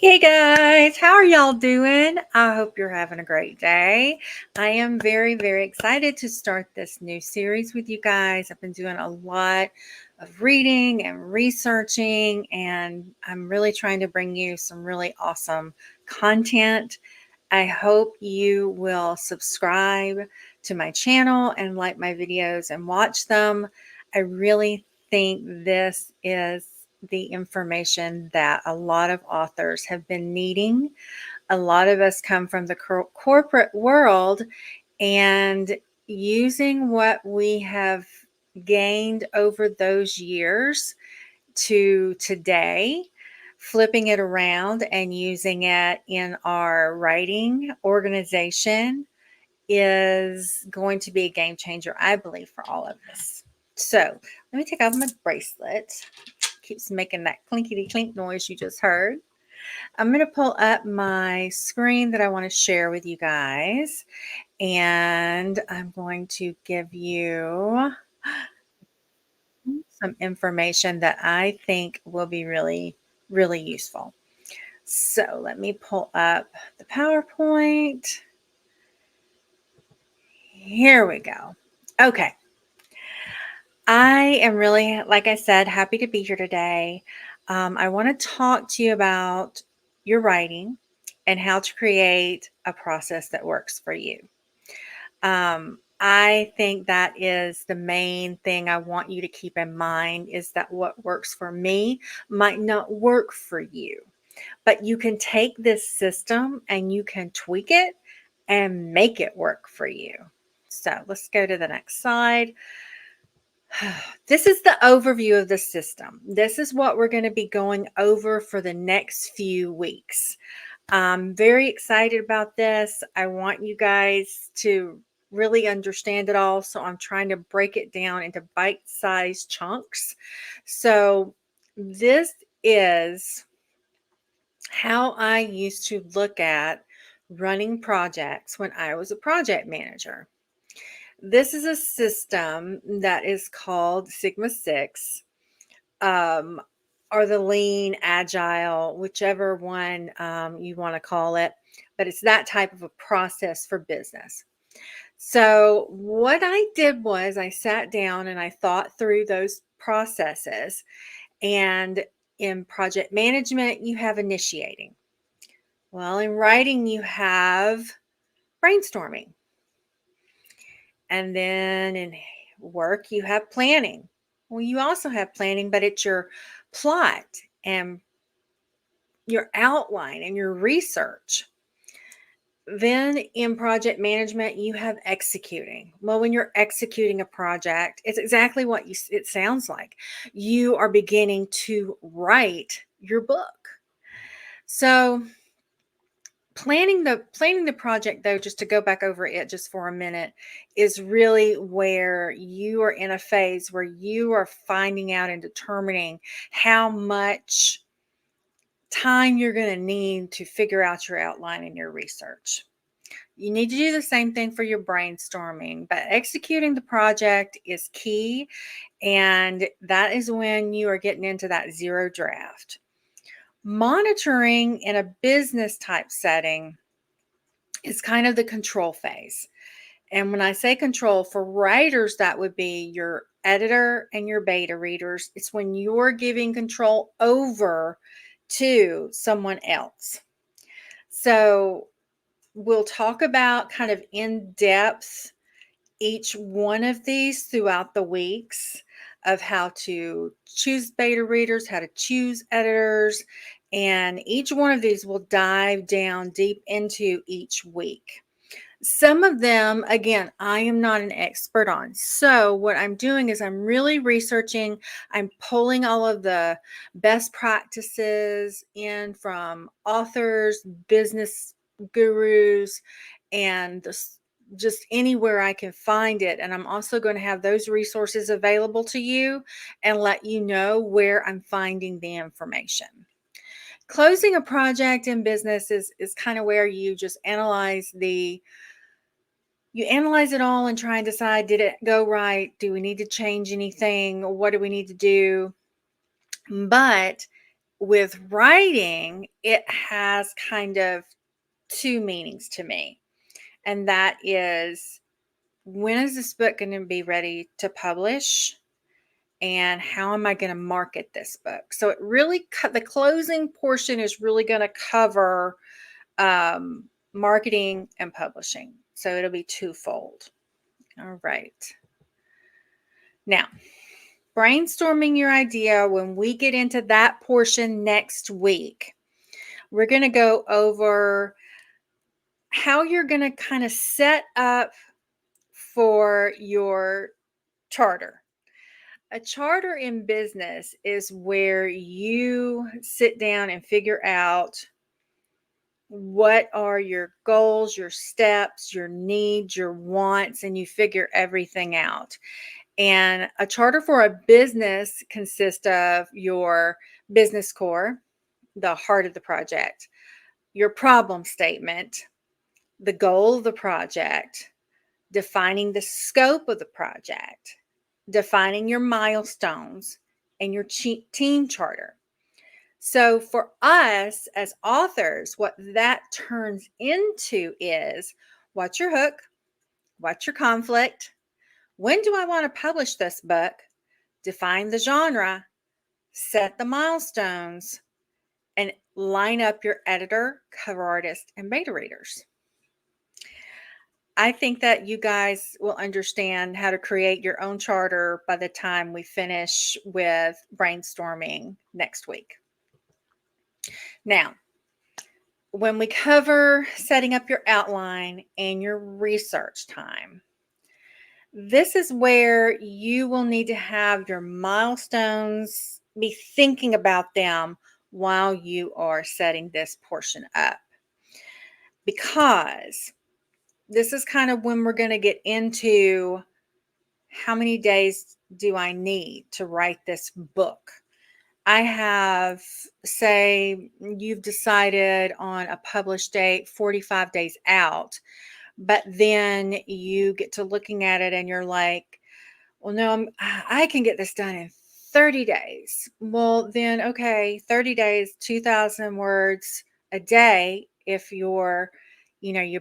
Hey guys, how are y'all doing? I hope you're having a great day. I am very excited to start this new series with you guys. I've been doing a lot of reading and researching, and I'm really trying to bring you some really awesome content. I hope you will subscribe to my channel and like my videos and watch them. I really think this is the information that a lot of authors have been needing. A lot of us come from the corporate world, and using what we have gained over those years to today, flipping it around and using it in our writing organization is going to be a game changer, I believe, for all of us. So let me take off my bracelet. Keeps making that clinkety clink noise you just heard. I'm going to pull up my screen that I want to share with you guys, and I'm going to give you some information that I think will be really useful. So let me pull up the PowerPoint. Here we go. Okay. I am really, like I said, happy to be here today. I want to talk to you about your writing and how to create a process that works for you. I think that is the main thing I want you to keep in mind, is that what works for me might not work for you, but you can take this system and you can tweak it and make it work for you. So let's go to the next slide. This is the overview of the system. This is what we're going to be going over for the next few weeks. I'm very excited about this. I want you guys to really understand it all. So I'm trying to break it down into bite-sized chunks. So this is how I used to look at running projects when I was a project manager. This is a system that is called Sigma 6, or the lean, agile, whichever one you want to call it. But it's that type of a process for business. So what I did was I sat down and I thought through those processes. And in project management, you have initiating. Well, in writing, you have brainstorming. And then in work, you have planning. Well, you also have planning, but it's your plot and your outline and your research. Then in project management, you have executing. Well, when you're executing a project, it's exactly what it sounds like. You are beginning to write your book. So planning the project, though, just to go back over it just for a minute, is really where you are in a phase where you are finding out and determining how much time you're going to need to figure out your outline and your research. You need to do the same thing for your brainstorming, but executing the project is key, and that is when you are getting into that zero draft. Monitoring in a business type setting is kind of the control phase. And when I say control, for writers, that would be your editor and your beta readers. It's when you're giving control over to someone else. So we'll talk about kind of in depth each one of these throughout the weeks, of how to choose beta readers, how to choose editors, and each one of these will dive down deep into each week. Some of them, again, I am not an expert on. So what I'm doing is I'm really researching. I'm pulling all of the best practices in from authors, business gurus, and just anywhere I can find it. And I'm also going to have those resources available to you and let you know where I'm finding the information. Closing a project in business is kind of where you just analyze it all and try and decide, did it go right? Do we need to change anything? What do we need to do? But with writing, it has kind of two meanings to me. And that is, when is this book going to be ready to publish? And how am I going to market this book? So it really, the closing portion is really going to cover marketing and publishing. So it'll be twofold. All right. Now, brainstorming your idea, when we get into that portion next week, we're going to go over how you're going to kind of set up for your charter. A charter in business is where you sit down and figure out what are your goals, your steps, your needs, your wants, and you figure everything out. And a charter for a business consists of your business core, the heart of the project, your problem statement, the goal of the project, defining the scope of the project, defining your milestones, and your team charter. So for us as authors, what that turns into is, what's your hook? What's your conflict? When do I want to publish this book? Define the genre, set the milestones, and line up your editor, cover artist, and beta readers. I think that you guys will understand how to create your own charter by the time we finish with brainstorming next week. Now, when we cover setting up your outline and your research time, this is where you will need to have your milestones, be thinking about them while you are setting this portion up. Because this is kind of when we're going to get into how many days do I need to write this book. I have, say, you've decided on a published date 45 days out, but then you get to looking at it and you're like, well, no, I can get this done in 30 days. Well, then, okay, 30 days, 2,000 words a day. If your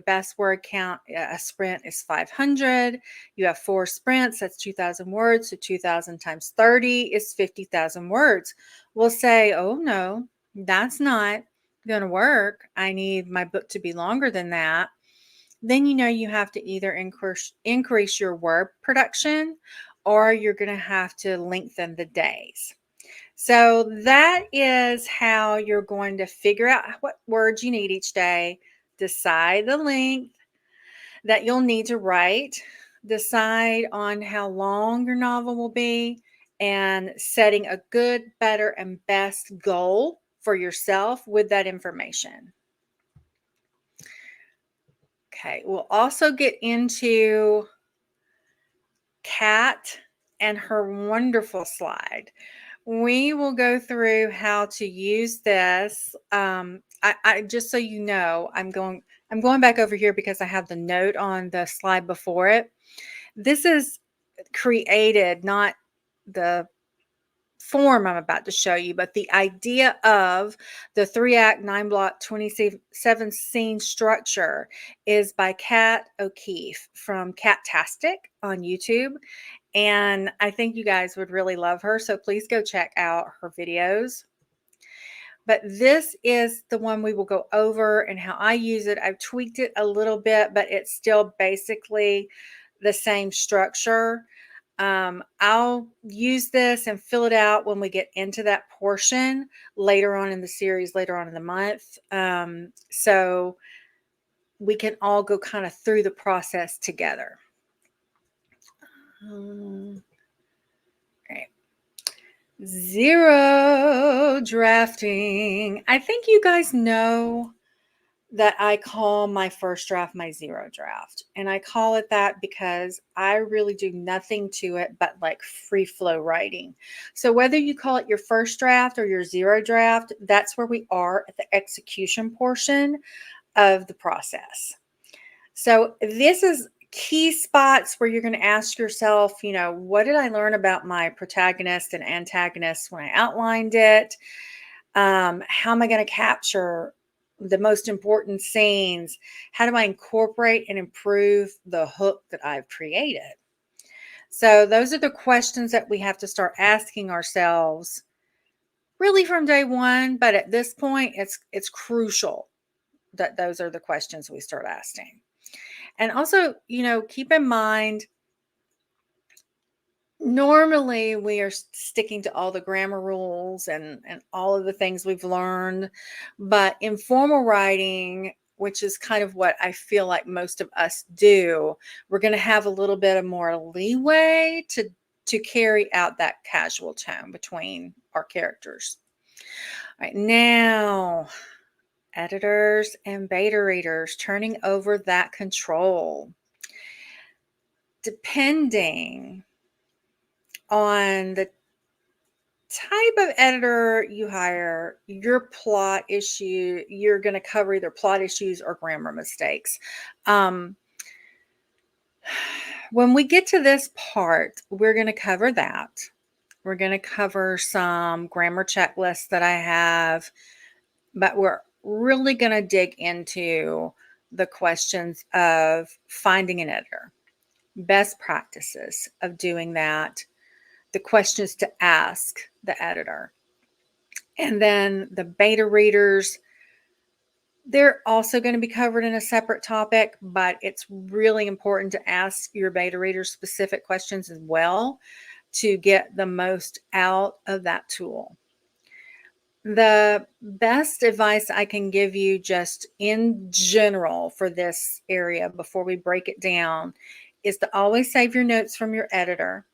best word count, a sprint is 500. You have 4 sprints, that's 2,000 words. So 2,000 times 30 is 50,000 words. We'll say, oh, no, that's not going to work. I need my book to be longer than that. Then you have to either increase your word production, or you're going to have to lengthen the days. So that is how you're going to figure out what words you need each day, decide the length that you'll need to write, decide on how long your novel will be, and setting a good, better, and best goal for yourself with that information. Okay, we'll also get into Kat and her wonderful slide. We will go through how to use this. I just so you know, I'm going back over here because I have the note on the slide before it. This is created, not the form I'm about to show you, but the idea of the 3-act, 9-block, 27 scene structure is by Kat O'Keefe from Catastic on YouTube. And I think you guys would really love her. So please go check out her videos. But this is the one we will go over and how I use it. I've tweaked it a little bit, but it's still basically the same structure. I'll use this and fill it out when we get into that portion later on in the series, later on in the month. So we can all go kind of through the process together. Okay. Zero drafting. I think you guys know that I call my first draft my zero draft. And I call it that because I really do nothing to it but like free flow writing. So whether you call it your first draft or your zero draft, that's where we are at the execution portion of the process. So this is key spots where you're going to ask yourself, what did I learn about my protagonist and antagonist when I outlined it? How am I going to capture the most important scenes? How do I incorporate and improve the hook that I've created? So those are the questions that we have to start asking ourselves really from day one, but at this point it's crucial that those are the questions we start asking. And also, keep in mind, normally we are sticking to all the grammar rules and all of the things we've learned, but informal writing, which is kind of what I feel like most of us do, we're going to have a little bit of more leeway to carry out that casual tone between our characters. All right, now, editors and beta readers, turning over that control. Depending on the type of editor you hire, your plot issue, you're going to cover either plot issues or grammar mistakes. When we get to this part, we're going to cover that. We're going to cover some grammar checklists that I have, but we're really going to dig into the questions of finding an editor, best practices of doing that, the questions to ask the editor. And then the beta readers, they're also going to be covered in a separate topic, but it's really important to ask your beta readers specific questions as well to get the most out of that tool. The best advice I can give you just in general for this area before we break it down is to always save your notes from your editor.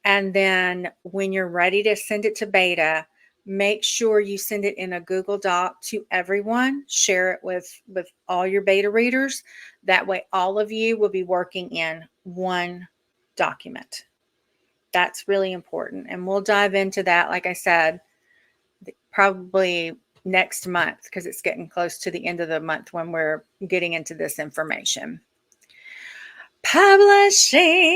And then when you're ready to send it to beta, make sure you send it in a Google Doc to everyone. Share it with all your beta readers. That way, all of you will be working in one document. That's really important. And we'll dive into that, like I said, probably next month because it's getting close to the end of the month when we're getting into this information. Publishing.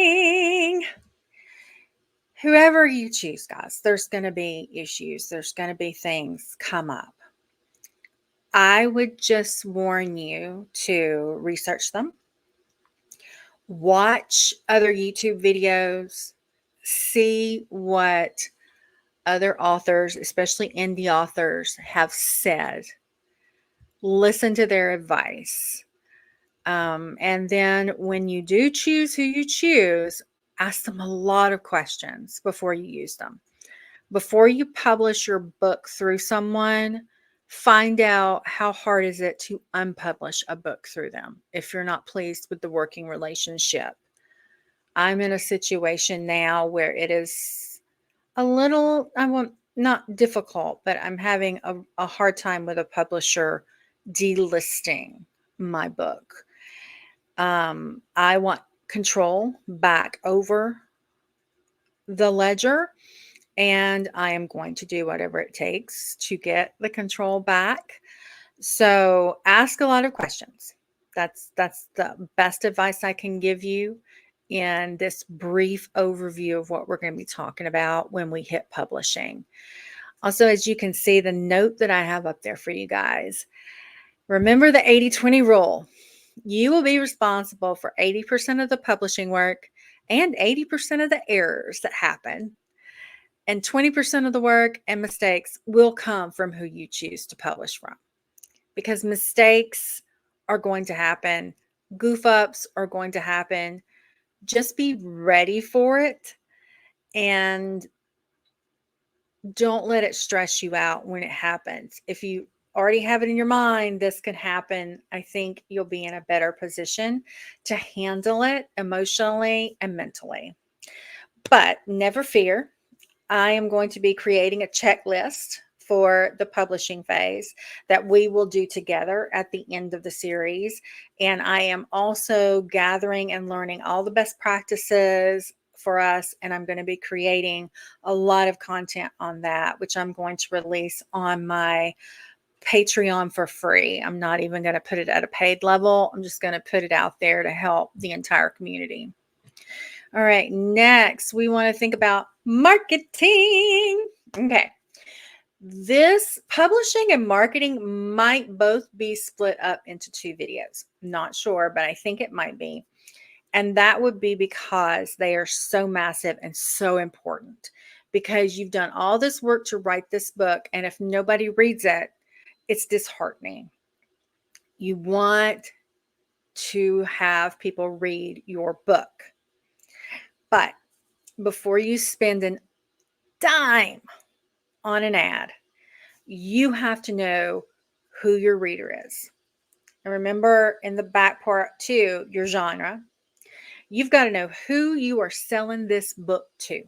Whoever you choose, guys, there's going to be issues. There's going to be things come up. I would just warn you to research them. Watch other YouTube videos. See what other authors, especially indie authors, have said. Listen to their advice. And then when you do choose who you choose, ask them a lot of questions before you use them. Before you publish your book through someone, find out how hard is it to unpublish a book through them if you're not pleased with the working relationship. I'm in a situation now where it is a little, not difficult, but I'm having a hard time with a publisher delisting my book. I want control back over the ledger, and I am going to do whatever it takes to get the control back. So ask a lot of questions. That's the best advice I can give you in this brief overview of what we're going to be talking about when we hit publishing. Also, as you can see, the note that I have up there for you guys, remember the 80-20 rule. You will be responsible for 80% of the publishing work and 80% of the errors that happen. And 20% of the work and mistakes will come from who you choose to publish from. Because mistakes are going to happen. Goof ups are going to happen. Just be ready for it. And don't let it stress you out when it happens. If you already have it in your mind, this can happen, I think you'll be in a better position to handle it emotionally and mentally. But never fear. I am going to be creating a checklist for the publishing phase that we will do together at the end of the series. And I am also gathering and learning all the best practices for us. And I'm going to be creating a lot of content on that, which I'm going to release on my Patreon for free. I'm not even going to put it at a paid level. I'm just going to put it out there to help the entire community. All right, next we want to think about marketing. Okay. This publishing and marketing might both be split up into 2 videos. Not sure, but I think it might be. And that would be because they are so massive and so important, because you've done all this work to write this book. And if nobody reads it, it's disheartening. You want to have people read your book. But before you spend a dime on an ad, you have to know who your reader is. And remember, in the back part too, your genre. You've got to know who you are selling this book to.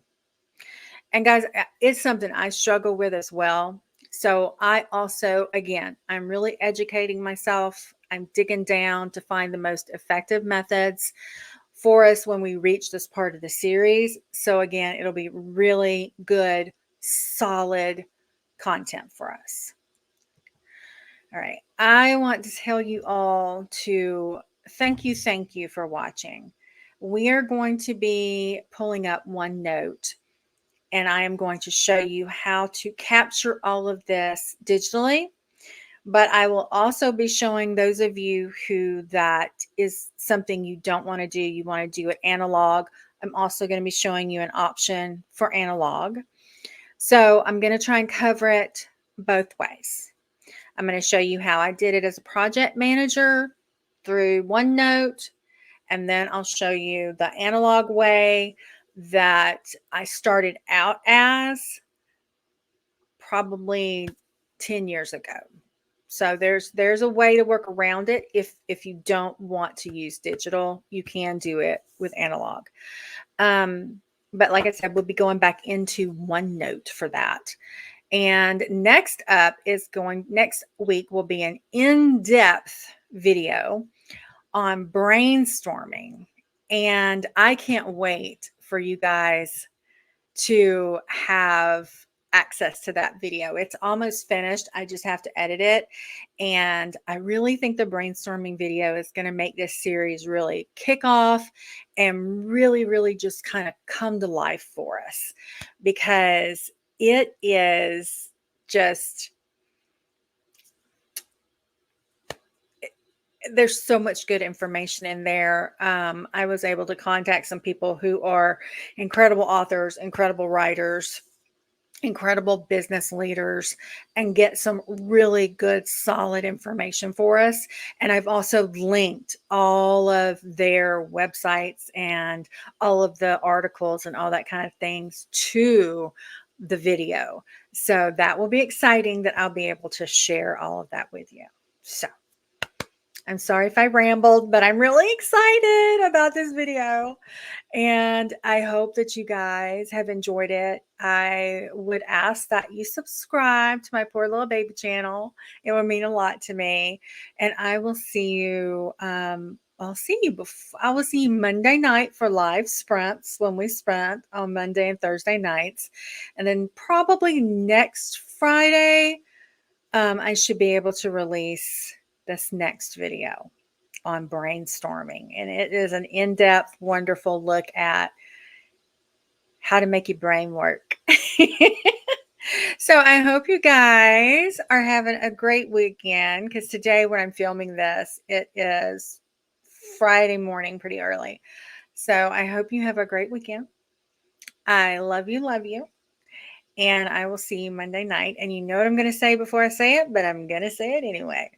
And guys, it's something I struggle with as well. So I also, again, I'm really educating myself. I'm digging down to find the most effective methods for us when we reach this part of the series. So again, it'll be really good, solid content for us. All right. I want to tell you all to thank you for watching. We are going to be pulling up OneNote, and I am going to show you how to capture all of this digitally. But I will also be showing those of you who that is something you don't want to do. You want to do it analog. I'm also going to be showing you an option for analog. So I'm going to try and cover it both ways. I'm going to show you how I did it as a project manager through OneNote, and then I'll show you the analog way that I started out as probably 10 years ago. So there's a way to work around it. If you don't want to use digital, you can do it with analog. But like I said, we'll be going back into OneNote for that. And next week will be an in-depth video on brainstorming. And I can't wait for you guys to have access to that video. It's almost finished. I just have to edit it. And I really think the brainstorming video is going to make this series really kick off and really, really just kind of come to life for us, because it is just, there's so much good information in there. I was able to contact some people who are incredible authors, incredible writers, incredible business leaders, and get some really good, solid information for us. And I've also linked all of their websites and all of the articles and all that kind of things to the video. So that will be exciting that I'll be able to share all of that with you. So I'm sorry if I rambled, but I'm really excited about this video. And I hope that you guys have enjoyed it. I would ask that you subscribe to my poor little baby channel. It would mean a lot to me. And I will see you. I will see you Monday night for live sprints, when we sprint on Monday and Thursday nights. And then probably next Friday, I should be able to release this next video on brainstorming. And it is an in-depth, wonderful look at how to make your brain work. So I hope you guys are having a great weekend, because today when I'm filming this, it is Friday morning, pretty early. So I hope you have a great weekend. I love you, love you. And I will see you Monday night. And you know what I'm going to say before I say it, but I'm going to say it anyway.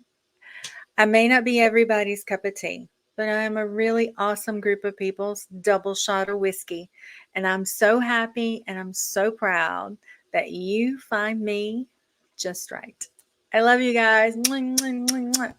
I may not be everybody's cup of tea, but I am a really awesome group of people's double shot of whiskey. And I'm so happy and I'm so proud that you find me just right. I love you guys. Mwah, mwah, mwah, mwah.